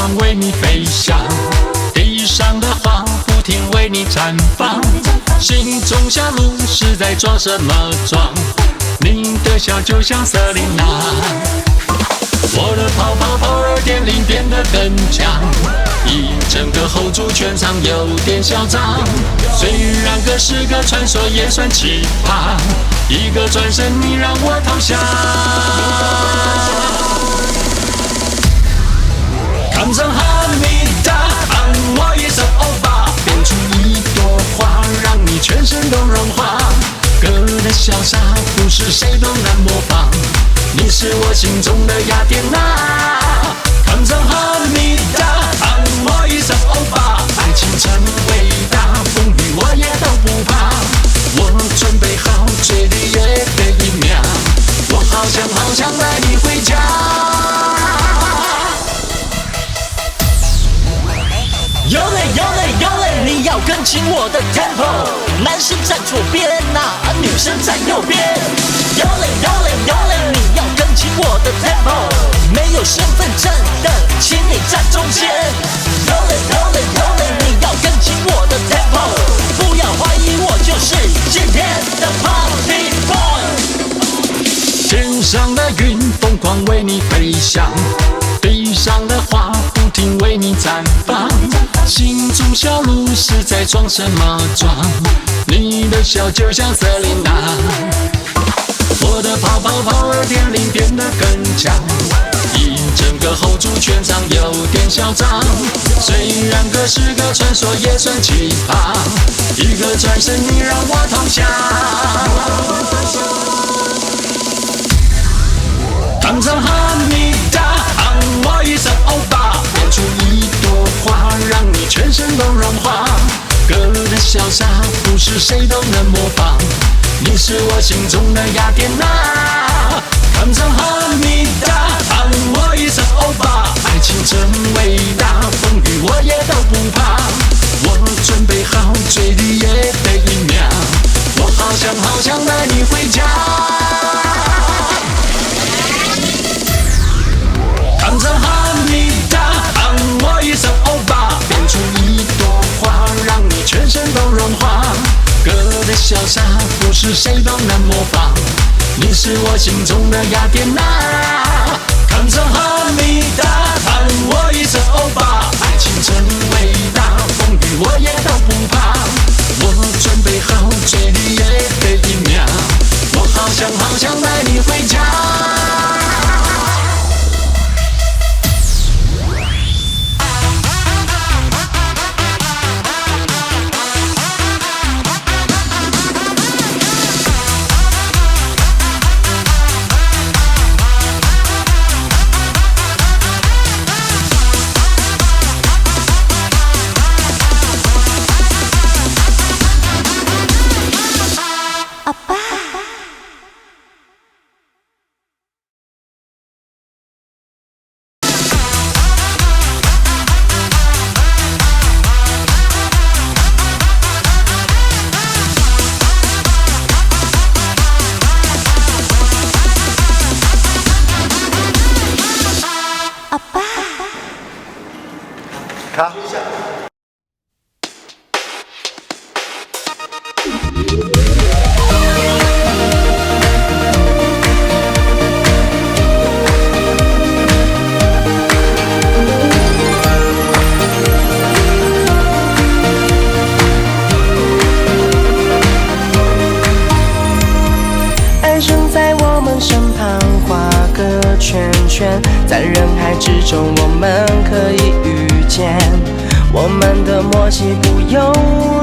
狂为你飞翔，地上的花不停为你绽放，心中小鹿是在装什么装？你的笑就像瑟琳娜，我的泡泡泡2.0变得更强，一整个 hold 住全场有点嚣张。虽然歌是个传说也算奇葩，一个转身你让我投降。看着哈密达，按我一手欧巴，变出一朵花，让你全身都融化。歌的潇洒不是谁都能模仿，你是我心中的雅典娜。看着哈密达，按我一手欧巴，爱情真伟大，风雨我也都不怕。我准备好最烈的一秒，我好想带你回家。有嘞，你要跟紧我的 tempo， 男生站左边女生站右边。有嘞，你要跟紧我的 tempo， 没有身份证的，请你站中间。有嘞，你要跟紧我的 tempo， 不要怀疑我就是今天的 party boy。天上的云疯狂为你飞翔，地上的花不停为你绽放，心中小鹿是在装什么装？你的笑就像瑟琳娜，我的泡泡泡2.0变得更强，一整个 hold 住全场有点嚣张。虽然歌是个传说也算奇葩，一个转身你让我投降。看着哈密达，按我一手欧巴，变出一朵花，让你全身都融化。歌的潇洒不是谁都能模仿，你是我心中的雅典娜。看着哈密达，按我一手欧巴，爱情真伟大，风雨我也都不怕。我准备好最烈的一秒，我好想带你回家。看着哈密达，按我一手欧巴，变出一朵花，让你全身都融化。歌的潇洒不是谁都能模仿，你是我心中的雅典娜。看着哈密达，按我一手欧巴，爱情真伟大，风雨我也都不怕。我准备好最烈的一秒，我好想带你回家。卡。安生在我们身旁画个圈圈，在人海之中我们可以遇见，我们的默契不用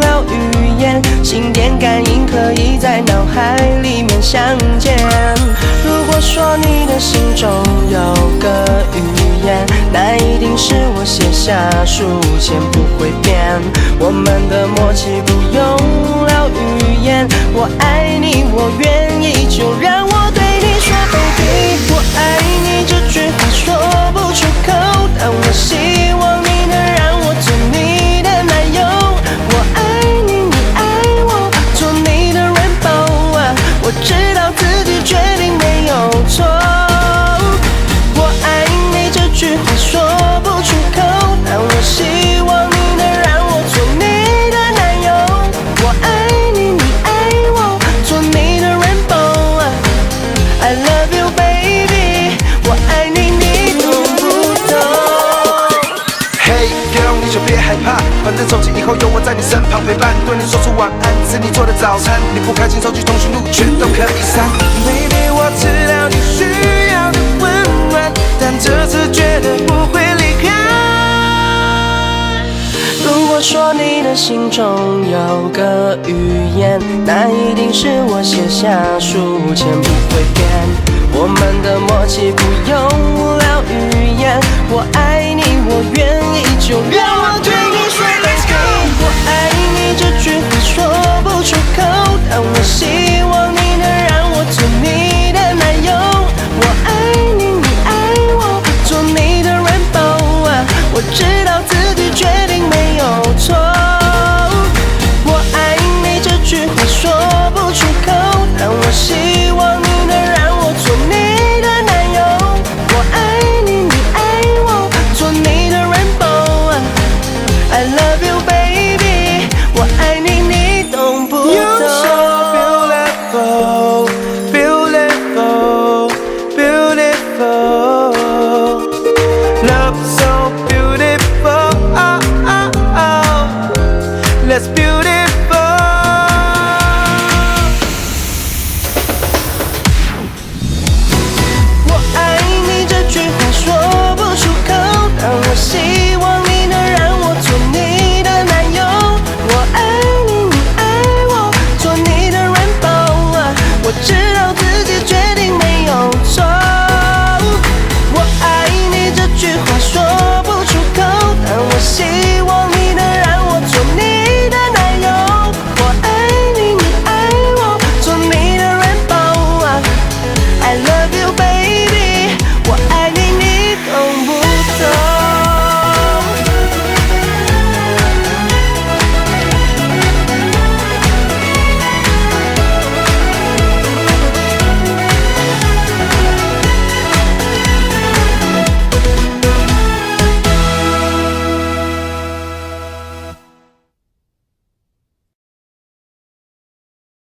聊语言，心电感应可以在脑海里面相见。如果说你的心中有个语言，那一定是我写下书签不会变，我们的默契不用聊语言，我爱你我愿意，就让我对你说 baby 我爱你，这句话说不出口，但我希望你能让我做你的男友，我爱你你爱我，做你的 rainbow 啊，我知道自己决定没有错，我爱你这句话说不出口，反正从今以后有我在你身旁陪伴，对你说出晚安，吃你做的早餐。你不开心，手机通讯录全都可以删。Baby， 我知道你需要的温暖，但这次绝对不会离开。如果说你的心中有个语言，那一定是我写下书签不会变。我们的默契不用无聊语言，我爱你，我愿意，就让我对你说 Let's go。我爱你这句话说不出口，但我心